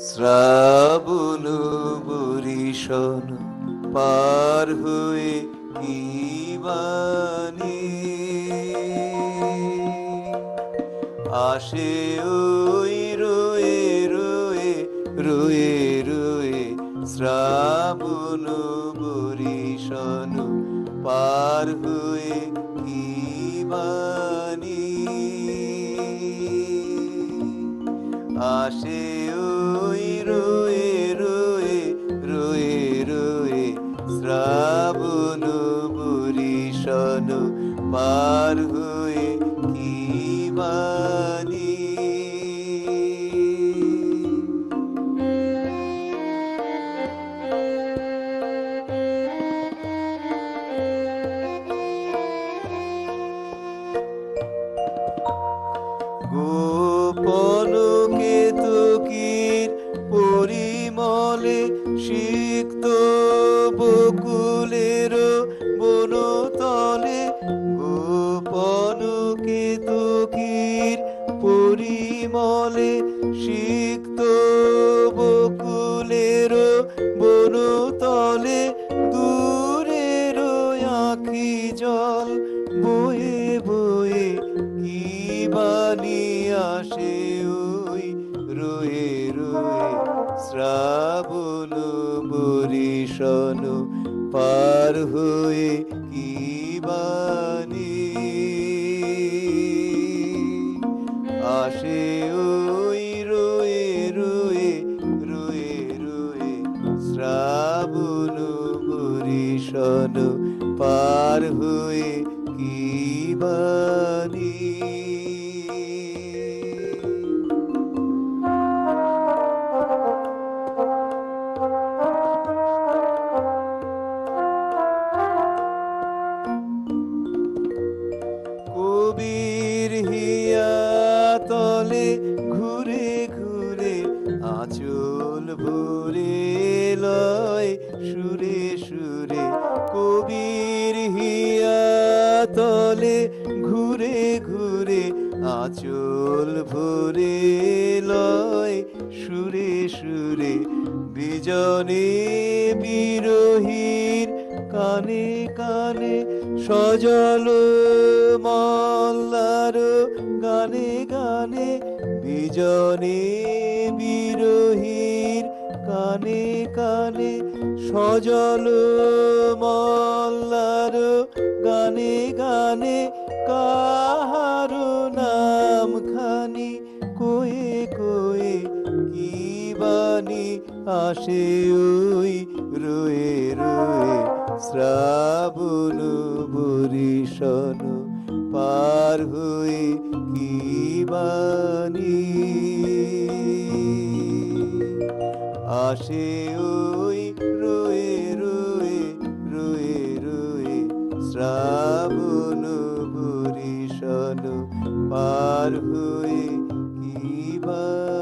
শ্রাবণ বরিশন পার হয়ে কি বাণী আসে ওই রয়ে রয়ে রয়ে রয়ে শ্রাবণ বরিশন পার হয়ে কি বাণী আসে ওই রয়ে রয়ে রয়ে রয়ে শ্রাবণ বরিশন পার হয়ে কি বাণী গোপন কেতকীর পরিমলে সিক্ত বকুলের বনতলে গোপন কেতকীর পরিমলে সিক্ত বকুলের বনতলে দূরের আঁখি জল বয়ে বয়ে কি বাণী আসে ওই রয়ে রয়ে শ্রাবণ বরিশন পার হয়ে কি বাণী আসে ওই রয়ে রয়ে রয়ে রয়ে শ্রাবণ বরিশন পার হয়ে কি বাণী কবির হিয়া তলে ঘুরে ঘুরে আঁচল ভরে লয় সুরে সুরে কবির হিয়া তলে ঘুরে ঘুরে আঁচল ভরে লয় সুরে সুরে বিজনে বিরহীর কানে কানে সজল মল্লার গানে গানে বিজনে বিরহীর কানে কানে সজল মল্লার গানে গানে কাহার নাম খানি কয়ে কয়ে কি বাণী আসে ওই রয়ে রয়ে শ্রাবণ বরিশন পার হয়ে কি বাণী আসে ওই রয়ে রয়ে রয়ে রয়ে শ্রাবণ বরিশন পার হয়ে কি বাণী